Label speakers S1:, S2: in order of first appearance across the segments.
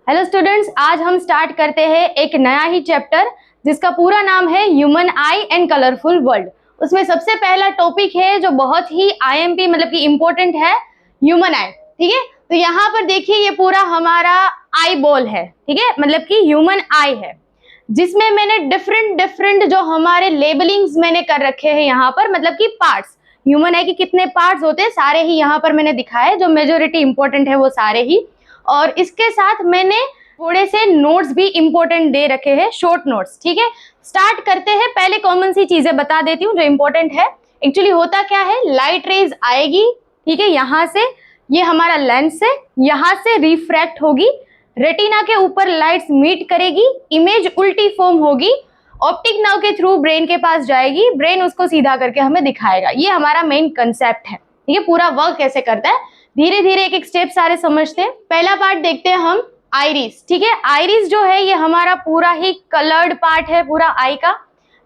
S1: Hello students, आज हम start करते हैं एक नया ही चैप्टर जिसका पूरा नाम है human I and colourful world. उसमें सबसे पहला टॉपिक है जो बहुत ही आईएमपी मतलब कि इम्पोर्टेंट है, ह्यूमन आई। ठीक है, तो यहाँ पर देखिए ये पूरा हमारा आई बॉल है। ठीक है, मतलब कि ह्यूमन आई है जिसमें मैंने डिफरेंट जो हमारे लेबलिंग्स मैंने कर रखे हैं यहाँ पर, मतलब कि पार्ट्स। ह्यूमन आई के कितने पार्ट्स होते हैं सारे ही यहाँ पर मैंने दिखाए, जो मेजोरिटी इंपॉर्टेंट है वो सारे ही। और इसके साथ मैंने थोड़े से नोट्स भी इंपॉर्टेंट दे रखे हैं, शॉर्ट नोट्स। ठीक है, स्टार्ट करते हैं। पहले कॉमन सी चीजें बता देती हूँ जो इंपॉर्टेंट है। एक्चुअली होता क्या है, लाइट रेज आएगी, ठीक है, यहाँ से, ये हमारा लेंस है, यहाँ से रिफ्रैक्ट होगी, रेटिना के ऊपर लाइट्स मीट करेगी, इमेज उल्टी फॉर्म होगी, ऑप्टिक नर्व के थ्रू ब्रेन के पास जाएगी, ब्रेन उसको सीधा करके हमें दिखाएगा। ये हमारा मेन कंसेप्ट है। ठीक है, पूरा वर्क कैसे करता है, धीरे धीरे एक एक स्टेप सारे समझते हैं। पहला पार्ट देखते हैं हम, आइरिस। ठीक है, आइरिस जो है ये हमारा पूरा ही कलर्ड पार्ट है पूरा आई का।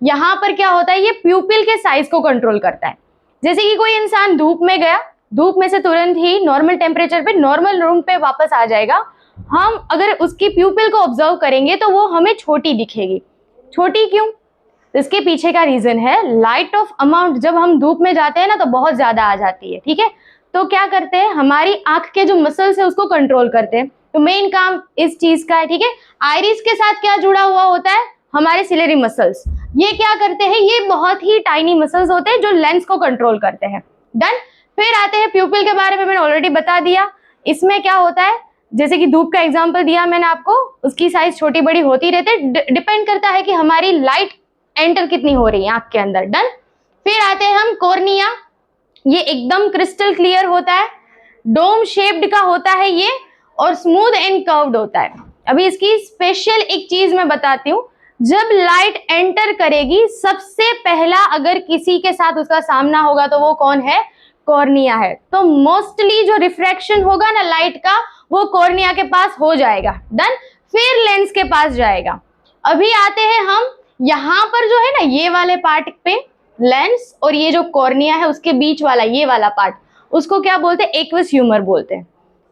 S1: यहाँ पर क्या होता है, ये प्यूपिल के साइज को कंट्रोल करता है। जैसे कि कोई इंसान धूप में गया, धूप में से तुरंत ही नॉर्मल टेम्परेचर पे नॉर्मल रूम पे वापस आ जाएगा। हम अगर उसकी प्यूपिल को ऑब्जर्व करेंगे तो वो हमें छोटी दिखेगी। छोटी क्यों? इसके पीछे का रीजन है लाइट ऑफ अमाउंट। जब हम धूप में जाते हैं ना तो बहुत ज्यादा आ जाती है। ठीक है, तो क्या करते हैं, हमारी आंख के जो मसल्स है उसको कंट्रोल करते हैं। तो मेन काम इस चीज का है। ठीक है, आइरिस के साथ क्या जुड़ा हुआ होता है, हमारे सिलेरी मसल्स। ये क्या करते हैं, ये बहुत ही टाइनी मसल्स होते हैं जो लेंस को कंट्रोल करते हैं। डन। फिर आते हैं प्यूपिल के बारे में, मैंने ऑलरेडी बता दिया। इसमें क्या होता है, जैसे कि धूप का एग्जांपल दिया मैंने आपको, उसकी साइज छोटी बड़ी होती रहती है, डिपेंड करता है कि हमारी लाइट एंटर कितनी हो रही है आंख के अंदर। डन। फिर आते हैं हम कॉर्निया। ये एकदम क्रिस्टल क्लियर होता है, डोम शेप्ड का होता है ये, और स्मूथ एंड कर्व्ड होता है। अभी इसकी स्पेशल एक चीज मैं बताती हूँ, जब लाइट एंटर करेगी सबसे पहला अगर किसी के साथ उसका सामना होगा तो वो कौन है, कॉर्निया है। तो मोस्टली जो रिफ्रैक्शन होगा ना लाइट का वो कॉर्निया के पास हो जाएगा। डन। फिर लेंस के पास जाएगा। अभी आते हैं हम यहाँ पर जो है ना ये वाले पार्ट पे, लेंस और ये जो कॉर्निया है उसके बीच वाला ये वाला पार्ट, उसको क्या बोलते हैं, एक्वस ह्यूमर बोलते हैं।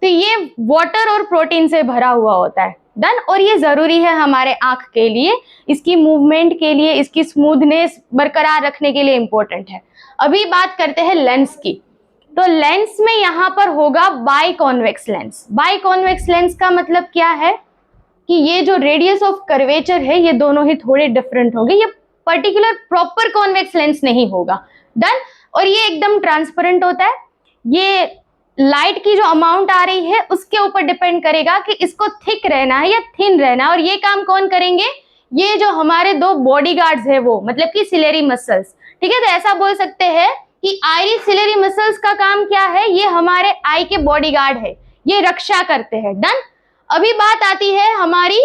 S1: तो ये वाटर और प्रोटीन से भरा हुआ होता है। डन। और ये जरूरी है हमारे आंख के लिए, इसकी मूवमेंट के लिए, इसकी स्मूथनेस बरकरार रखने के लिए इंपॉर्टेंट है। अभी बात करते हैं लेंस की। तो लेंस में यहाँ पर होगा by convex lens. By convex lens का मतलब क्या है कि ये जो रेडियस ऑफ कर्वेचर है ये दोनों ही थोड़े डिफरेंट होंगे, ये पर्टिकुलर प्रॉपर कॉन्वेक्स लेंस नहीं होगा। डन। और ये एकदम ट्रांसपेरेंट होता है। ये लाइट की जो अमाउंट आ रही है उसके ऊपर डिपेंड करेगा कि इसको थिक रहना है या थिन रहना है। और ये काम कौन करेंगे, ये जो हमारे दो बॉडीगार्ड्स है वो, मतलब कि सिलेरी मसल्स। ठीक है, तो ऐसा बोल सकते हैं कि आइरिस सिलेरी मसल्स का काम क्या है, ये हमारे आई के बॉडीगार्ड है, ये रक्षा करते हैं। डन। अभी बात आती है हमारी,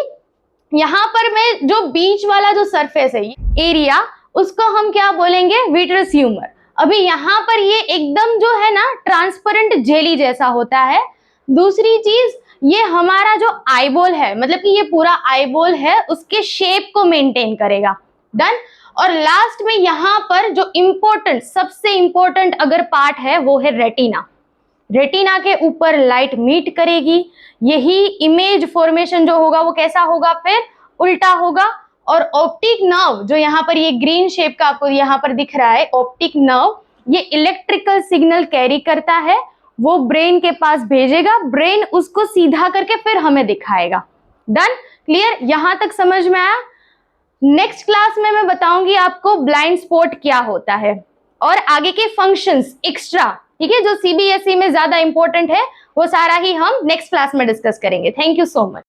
S1: यहाँ पर मैं जो बीच वाला जो सरफेस है एरिया, उसको हम क्या बोलेंगे, विट्रस ह्यूमर। अभी यहाँ पर ये एकदम जो है ना ट्रांसपेरेंट जेली जैसा होता है। दूसरी चीज, ये हमारा जो आईबॉल है, मतलब कि ये पूरा आईबॉल है, उसके शेप को मेंटेन करेगा। डन। और लास्ट में यहाँ पर जो इम्पोर्टेंट, सबसे इम्पोर्टेंट अगर पार्ट है वो है रेटिना। रेटिना के ऊपर लाइट मीट करेगी, यही इमेज फॉर्मेशन जो होगा वो कैसा होगा, फिर उल्टा होगा। और ऑप्टिक नर्व जो यहाँ पर ये ग्रीन शेप का आपको यहाँ पर दिख रहा है, ऑप्टिक नर्व, ये इलेक्ट्रिकल सिग्नल कैरी करता है, वो ब्रेन के पास भेजेगा, ब्रेन उसको सीधा करके फिर हमें दिखाएगा। डन। क्लियर, यहाँ तक समझ में आया? नेक्स्ट क्लास में मैं बताऊंगी आपको ब्लाइंड स्पॉट क्या होता है और आगे के फंक्शंस एक्स्ट्रा। ठीक है, जो सीबीएसई में ज्यादा इंपॉर्टेंट है वो सारा ही हम नेक्स्ट क्लास में डिस्कस करेंगे। Thank you so much.